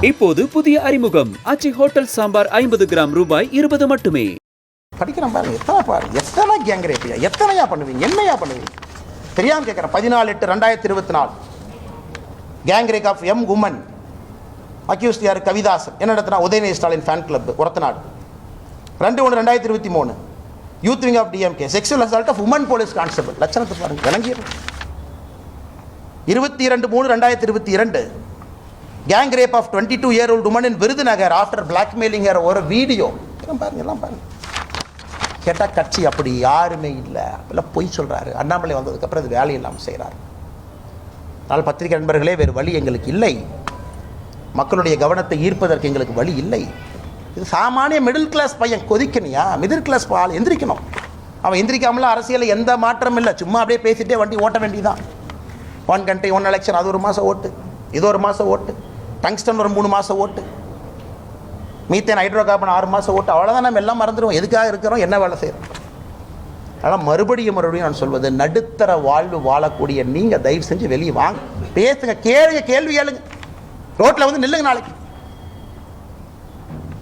இப்போது புதிய அறிமுகம் ஆச்சி ஹோட்டல் சாம்பார் 50 கிராம் ரூபாய் 20 மட்டுமே. படிக்கிறேன் பாருங்க, எத்தனை கேங் ரேப்பியா, எத்தனையா பண்ணுவீங்க, என்னையா பண்ணுவீங்க தெரியாமல் கேட்குறேன். 14/8/2024 gang rape of M woman accused யார்? கவிதாசன். என்ன நடத்தினா? Udhayanidhi Stalin fan club Orathanadu. 2/1/2023 youth wing of DMK sexual assault of woman police constable. லட்சணத்தை பாருங்க, விளங்கிடும். 22/3/2022 gang rape of 22-year-old woman in Virudhunagar after blackmailing her. ஒரு வீடியோ பாருங்க, எல்லாம் பாருங்க. கேட்டால் கட்சி அப்படி யாருமே இல்லை, அப்பெல்லாம் பொய் சொல்கிறாரு. அண்ணாமலை வந்ததுக்கப்புறம் அது வேலை இல்லாமல் செய்கிறார். அதனால் பத்திரிகை நண்பர்களே, வேறு வழி எங்களுக்கு இல்லை. மக்களுடைய கவனத்தை ஈர்ப்பதற்கு எங்களுக்கு வழி இல்லை. இது சாமானிய மிடில் கிளாஸ் பையன் கொதிக்கணியா? மிடில் கிளாஸ் ஆள் எந்திரிக்கணும். அவன் எந்திரிக்காமலாம் அரசியலில் எந்த மாற்றமும் இல்லை. சும்மா அப்படியே பேசிகிட்டே வண்டி ஓட்ட வேண்டியதான். 1 country 1 election, அது 1 மாதம் ஓட்டு, இது 1 மாதம் ஓட்டு, டங்ஸ்டன் ஒரு 3 மாதம் ஓட்டு, மீத்தேன் ஹைட்ரோ கார்பன் 6 மாதம் ஓட்டு. அவ்வளோதான். நம்ம எல்லாம் மறந்துடுவோம். எதுக்காக இருக்கிறோம், என்ன வேலை செய்கிறோம். அதனால் மறுபடியும் நான் சொல்வது, நடுத்தர வாழ்வு வாழக்கூடிய நீங்கள் தயவு செஞ்சு வெளியே வாங்க, பேசுங்க, கேள்வி கேளுங்க. ரோட்டில் வந்து நில்லுங்க, நாளைக்கு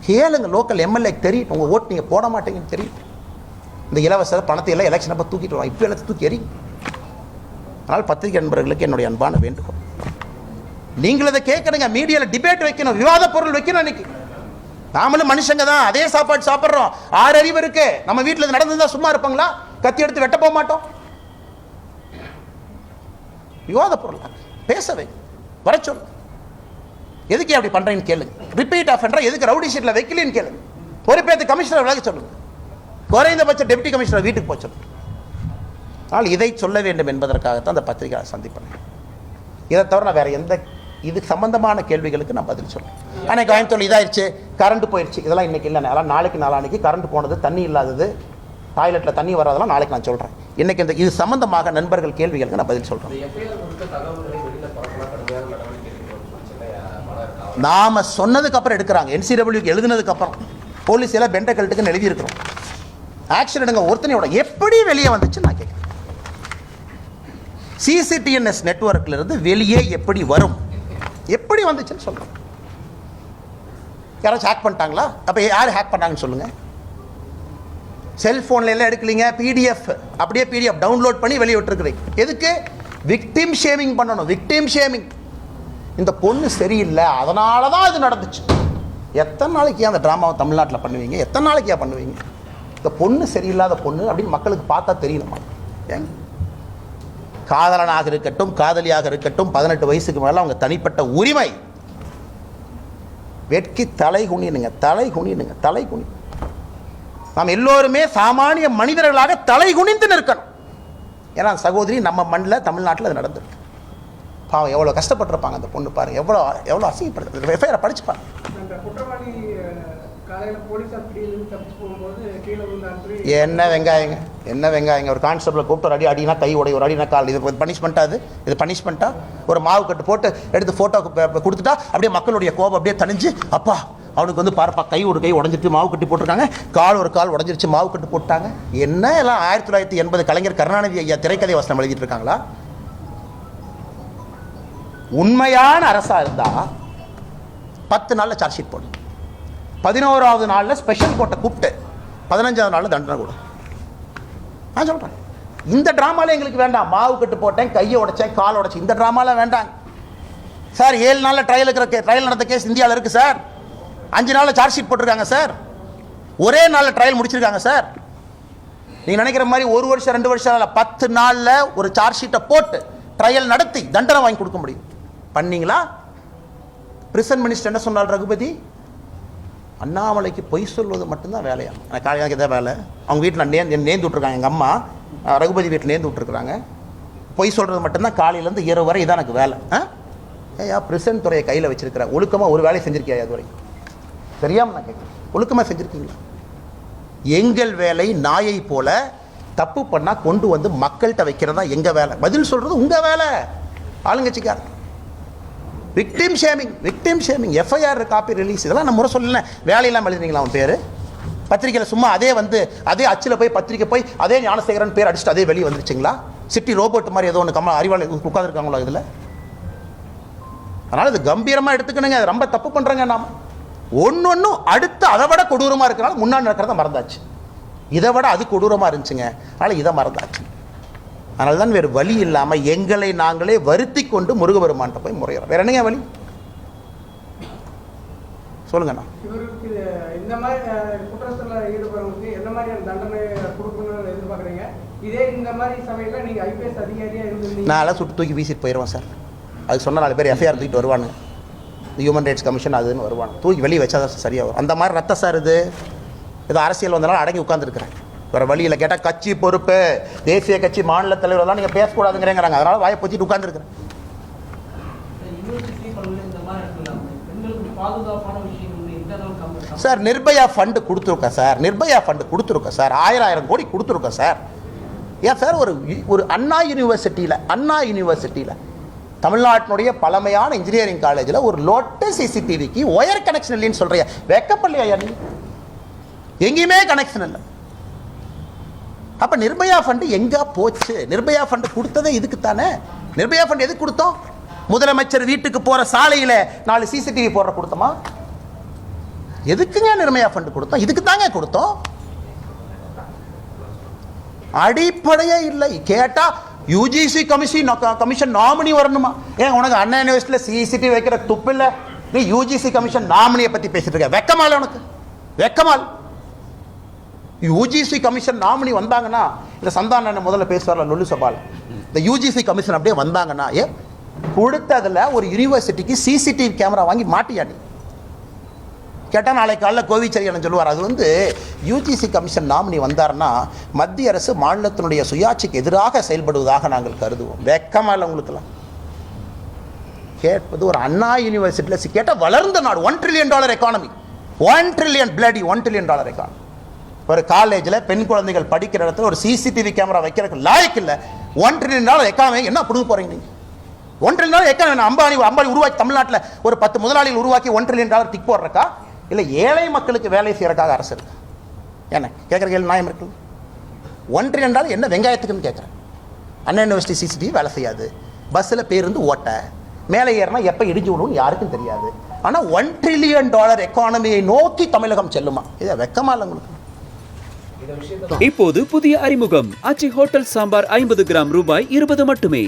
கேளுங்க. லோக்கல் எம்எல்ஏக்கு தெரியும் உங்கள் ஓட்டு நீங்கள் போட மாட்டீங்கன்னு தெரியும். இந்த இலவச பணத்தை எல்லாம் எலெக்ஷன் அப்போ தூக்கிட்டு வாங்க, இப்போ எல்லாத்தையும் தூக்கி எறி. அதனால் பத்திரிகை நண்பர்களுக்கு என்னுடைய அன்பான வேண்டுகோள், நீங்கள் இதை கேட்கணுங்க. மீடியாவில் டிபேட் வைக்கணும், விவாத பொருள் வைக்கணும். இன்னைக்கு நாமளும் மனுஷங்க தான், அதே சாப்பாடு சாப்பிட்றோம். 6 அறிவு இருக்கு. நம்ம வீட்டில் நடந்துதான் சும்மா இருப்பாங்களா? கத்தி எடுத்து வெட்ட போக மாட்டோம். விவாத பொருள் பேசவே வர சொல்லு. எதுக்கு அப்படி பண்றீங்கன்னு கேளுங்க. ரிப்பீட் ஆஃபெண்டர் எதுக்கு ரவுடி ஷீட்ல வைக்கலன்னு கேளுங்க. ஒரு பேருக்கு கமிஷனர் விலக சொல்லுங்க. குறைந்தபட்ச டெப்டி கமிஷனர் வீட்டுக்கு போக சொல்லுங்க. ஆனால் இதை சொல்ல வேண்டும் என்பதற்காகத்தான் அந்த பத்திரிகை சந்திப்பேன். இதை தவிர நான் வேற எந்த இது சம்பந்தமான கேள்விகளுக்கு நான் பதில் சொல்றேன். அன்னைக்கு கோயம்புத்தூர் இதாயிருச்சு, கரண்ட் போயிடுச்சு, இதெல்லாம் இன்னைக்கு இல்லை. அதெல்லாம் நாளைக்கு நாளான்னைக்கு கரண்ட் போனது, தண்ணி இல்லாதது, டாய்லெட்டில் தண்ணி வராதெல்லாம் நாளைக்கு நான் சொல்கிறேன். இன்னைக்கு இந்த இது சம்பந்தமாக நண்பர்கள் கேள்விகளுக்கு நான் பதில் சொல்கிறேன். நாம சொன்னதுக்கு அப்புறம் எடுக்கிறாங்க. NCWக்கு எழுதுனதுக்கு அப்புறம் போலீஸ் எல்லாம் பெண்டை கழட்டுக்குன்னு எழுதியிருக்கிறோம். ஆக்ஷன் எடுங்க. ஒருத்தனையோட எப்படி வெளியே வந்துச்சு நான் கேட்குறேன். CCTNS நெட்வொர்க்ல இருந்து வெளியே எப்படி வரும், எப்படி வந்துச்சுன்னு சொல்றேன். யாராச்சும் ஹேக் பண்ணிட்டாங்களா? அப்போ யார் ஹேக் பண்ணாங்கன்னு சொல்லுங்க. செல்போன்ல எல்லாம் எடுக்கலீங்க, PDF அப்படியே PDF டவுன்லோட் பண்ணி வெளியே விட்டுருக்குறீங்க. எதுக்கு? விக்டிம் ஷேமிங் பண்ணணும். Victim shaming. இந்த பொண்ணு சரியில்லை, அதனால தான் இது நடந்துச்சு. எத்தனை நாளைக்கு அந்த ட்ராமாவை தமிழ்நாட்டில் பண்ணுவீங்க? எத்தனை நாளைக்கு பண்ணுவீங்க? இந்த பொண்ணு சரியில்லாத பொண்ணு அப்படின்னு மக்களுக்கு பார்த்தா தெரியணுமா? ஏங்க, காதலனாக இருக்கட்டும், காதலியாக இருக்கட்டும், 18 வயசுக்கு மேலே அவங்க தனிப்பட்ட உரிமை. வெட்கி தலை குனினுங்க, தலை குனினுங்க, தலை குனி. நாம் எல்லோருமே சாமானிய மனிதர்களாக தலை குனிந்து நிற்கணும். ஏன்னா சகோதரி நம்ம மண்ணில் தமிழ்நாட்டில் அது நடந்திருக்கு. பாவம் எவ்வளோ கஷ்டப்பட்டிருப்பாங்க அந்த பொண்ணு. பாருங்க எவ்வளோ எவ்வளோ அசிங்கப்படுது. எஃப்ஐஆரை படிச்சுப்பாங்க. என்ன வெங்காயங்க, என்ன வெங்காயங்க. ஒரு கான்ஸ்டபிளை கூப்பிட்டு ஒரு அடி அடினா கை உடைய, ஒரு அடினா கால். இது பனிஷ்மெண்ட்டா? இது பனிஷ்மெண்ட்டா? ஒரு மாவு கட்டு போட்டு எடுத்து ஃபோட்டோ கொடுத்துட்டா அப்படியே மக்களுடைய கோபம் அப்படியே தணிஞ்சு, அப்பா அவனுக்கு வந்து பாருப்பா கை ஒரு கை உடஞ்சிருச்சு, மாவு கட்டி போட்டிருக்காங்க, கால் ஒரு கால் உடஞ்சிருச்சு, மாவு கட்டு போட்டாங்க. என்ன எல்லாம் 1980 கலைஞர் கருணாநிதி ஐயா திரைக்கதை வசனம் எழுதிட்டு இருக்காங்களா? உண்மையான அரசா இருந்தா 10 நாளில் சார்ஜ் ஷீட் போடும், 11வது நாளில் ஸ்பெஷல் கோர்ட்டை கூப்பிட்டு 15வது நாளில் தண்டனை கூட. நான் சொல்கிறேன், இந்த ட்ராமாவில் எங்களுக்கு வேண்டாம். மாவு கட்டு போட்டேன், கையை உடைச்சேன், கால் உடைச்சேன், இந்த ட்ராமாலாம் வேண்டாம் சார். 7 நாளில் ட்ரையல் நடந்த கேஸ் இந்தியாவில் இருக்குது சார். 5 நாளில் சார்ஜ் ஷீட் போட்டிருக்காங்க சார். ஒரே நாளில் ட்ரையல் முடிச்சிருக்காங்க சார். நீங்கள் நினைக்கிற மாதிரி 1 வருஷம் 2 வருஷம் இல்லை, 10 நாளில் ஒரு சார்ஜ் ஷீட்டை போட்டு ட்ரையல் நடத்தி தண்டனை வாங்கி கொடுக்க முடியும். பண்ணீங்களா? பிரிசன் மினிஸ்டர் என்ன சொன்னார்? ரகுபதி, அண்ணாமலைக்கு பொய் சொல்வது மட்டும்தான் வேலையா? எனக்கு இதான் வேலை. அவங்க வீட்டில் நேர்ந்து விட்டுருக்காங்க. எங்கள் அம்மா ரகுபதி வீட்டில் நேர்ந்து விட்டுருக்குறாங்க. பொய் சொல்கிறது மட்டும்தான் காலையிலேருந்து இரவு வரை இதான் எனக்கு வேலை. ஏயா பிரிசன் துறையை கையில் வச்சிருக்கிறேன், ஒழுக்கமாக ஒரு வேலையை செஞ்சுருக்கியா? அது வரைக்கும் தெரியாமல் நான் கேட்குறேன். ஒழுக்கமாக செஞ்சுருக்கீங்களா? எங்கள் வேலை நாயை போல தப்பு பண்ணால் கொண்டு வந்து மக்கள்கிட்ட வைக்கிறதா எங்கள் வேலை. பதில் சொல்கிறது உங்கள் வேலை. ஆளுங்கட்சிக்கார victim shaming, victim shaming, FIR copy release, இதெல்லாம் நம்ம முறை சொல்லல. வேலையெல்லாம் எழுதுனீங்களா அவன் பேர் பத்திரிக்கையில்? சும்மா அதே அச்சில் போய் பத்திரிக்கை போய் அதே ஞானசேகரன் பேர் அடிச்சுட்டு அதே வெளியே வந்துருச்சுங்களா? சிட்டி ரோபோட் மாதிரி ஏதோ ஒன்று அறிவாளி உட்காந்துருக்காங்களா? இதில் அதனால் இது கம்பீரமாக எடுத்துக்கணுங்க. அது ரொம்ப தப்பு பண்ணுறேங்க. நாம் ஒன்று அடுத்து அதை விட கொடூரமாக இருக்கிறனால முன்னாடி நடக்கிறத மறந்தாச்சு. இதை விட அது கொடூரமாக இருந்துச்சுங்க, அதனால் இதை மறந்தாச்சு. அதனால தான் வேறு வழி இல்லாமல் எங்களை நாங்களே வருத்தி கொண்டு முருகபெருமான்கிட்ட போய் முறையிறோம். வேற என்னங்க வழி சொல்லுங்கண்ணா? இவருக்கு இந்த மாதிரி குற்றத்தில் ஈடுபடுறவங்களுக்கு என்ன மாதிரியான தண்டனை கொடுக்கணும்னு எதிர்பார்க்குறீங்க? இதே இந்த மாதிரி சமயத்தில் நீங்கள் ஐபிஎஸ் அதிகாரியாக இருந்திருந்தீங்க, நான் எல்லாம் சுட்டு தூக்கி வீசிட்டு போயிடுவேன் சார். அதுக்கு சொன்ன 4 பேர் எஃப்ஐஆர் தூக்கிட்டு வருவானுங்க. ஹியூமன் ரைட்ஸ் கமிஷன் அதுன்னு வருவாங்க, தூக்கி வெளியே வச்சா தான் சரியாக வரும். அந்த மாதிரி ரத்த சார் இது ஏதோ அரசியல் வந்தனால அடங்கி உட்காந்துருக்கிறேன். வேறு வழியில் கேட்டால் கட்சி பொறுப்பு, தேசிய கட்சி மாநில தலைவரெல்லாம் நீங்கள் பேசக்கூடாதுங்கிறேங்கிறாங்க. அதனால் வாயை பொத்திட்டு உட்காந்துருக்கிறேன். சார் நிர்பயா ஃபண்டு கொடுத்துருக்கேன் சார், நிர்பயா ஃபண்டு கொடுத்துருக்கேன் சார், 1000 கோடி கொடுத்துருக்கேன் சார். ஏன் சார் ஒரு அண்ணா யூனிவர்சிட்டியில் தமிழ்நாட்டினுடைய பழமையான இன்ஜினியரிங் காலேஜில் ஒரு லோட்டஸ் சிசிடிவிக்கு ஒயர் கனெக்ஷன் இல்லைன்னு சொல்கிறியா? வெக்கப்படலையா நீ? எங்கேயுமே கனெக்ஷன் இல்லை. அப்போ நிர்பயா ஃபண்டு எங்கே போச்சு? நிர்பயா ஃபண்டு கொடுத்ததே இதுக்கு தானே. நிர்பயா ஃபண்டு எதுக்கு கொடுத்தோம்? முதலமைச்சர் வீட்டுக்கு போகிற சாலையில் 4 சிசிடிவி போடுற கொடுத்தோமா? எதுக்குங்க நிர்பயா ஃபண்டு கொடுத்தோம்? இதுக்கு தாங்க கொடுத்தோம். அடிப்படையே இல்லை. கேட்டால் யூஜிசி கமிஷன் நாமினி வரணுமா? ஏன் உனக்கு அண்ணா யூனிவர்சிட்டியில் சிசிடிவி வைக்கிற துப்பு இல்லை? நீ யூஜிசி கமிஷன் நாமினியை பற்றி பேசிட்டு இருக்க. வெக்கமால உனக்கு? வெக்கமால். யூஜிசி கமிஷன் நாமினி வந்தாங்கன்னா, இந்த சந்தான முதல்ல பேசுவார்ல லொல்லு சபால், இந்த யூஜிசி கமிஷன் அப்படியே வந்தாங்கன்னா, கொடுத்ததில் ஒரு யூனிவர்சிட்டிக்கு சிசிடிவி கேமரா வாங்கி மாட்டியா நீ? கேட்டால் நாளைக்கு காலைல கோவிச்சரியன் சொல்லுவார். அது யூஜிசி கமிஷன் நாமினி வந்தார்னா மத்திய அரசு மாநிலத்தினுடைய சுயாட்சிக்கு எதிராக செயல்படுவதாக நாங்கள் கருதுவோம். வெக்கமா இல்லை உங்களுக்கெல்லாம்? கேட்பது ஒரு அண்ணா யூனிவர்சிட்டியில் கேட்டால் வளர்ந்த நாடு, $1 trillion எக்கானமி, $1 trillion எக்கானமி. ஒரு காலேஜில் பெண் குழந்தைகள் படிக்கிற இடத்துல ஒரு சிசிடிவி கேமரா வைக்கிறதுக்கு லாய்க்கு இல்லை. $1 trillion எக்கானமி என்ன பிடுங்க போகிறீங்க நீங்கள்? $1 trillion எக்கானமி. அம்பானி உருவாக்கி தமிழ்நாட்டில் ஒரு 10 முதலாளிகள் உருவாக்கி $1 trillion டிக் போடுறக்கா? இல்லை ஏழை மக்களுக்கு வேலை செய்யறதுக்காக அரசு இருக்கு? என்ன கேட்குற கேள்வி நியாயம் இருக்கு? $1 trillion என்ன வெங்காயத்துக்குன்னு கேட்குறேன். அண்ணா யூனிவர்சிட்டி சிசிடிவி வேலை செய்யாது, பஸ்ஸில் பேருந்து ஓட்ட, மேலே ஏறினா எப்போ இடிஞ்சு விடுன்னு யாருக்கும் தெரியாது. ஆனால் $1 trillion எக்கானமியை நோக்கி தமிழகம் செல்லுமா? இதை வெக்கமா இல்லை உங்களுக்கு? இப்போது புதிய அறிமுகம் ஆச்சி ஹோட்டல் சாம்பார் 50 கிராம் ரூபாய் 20 மட்டுமே.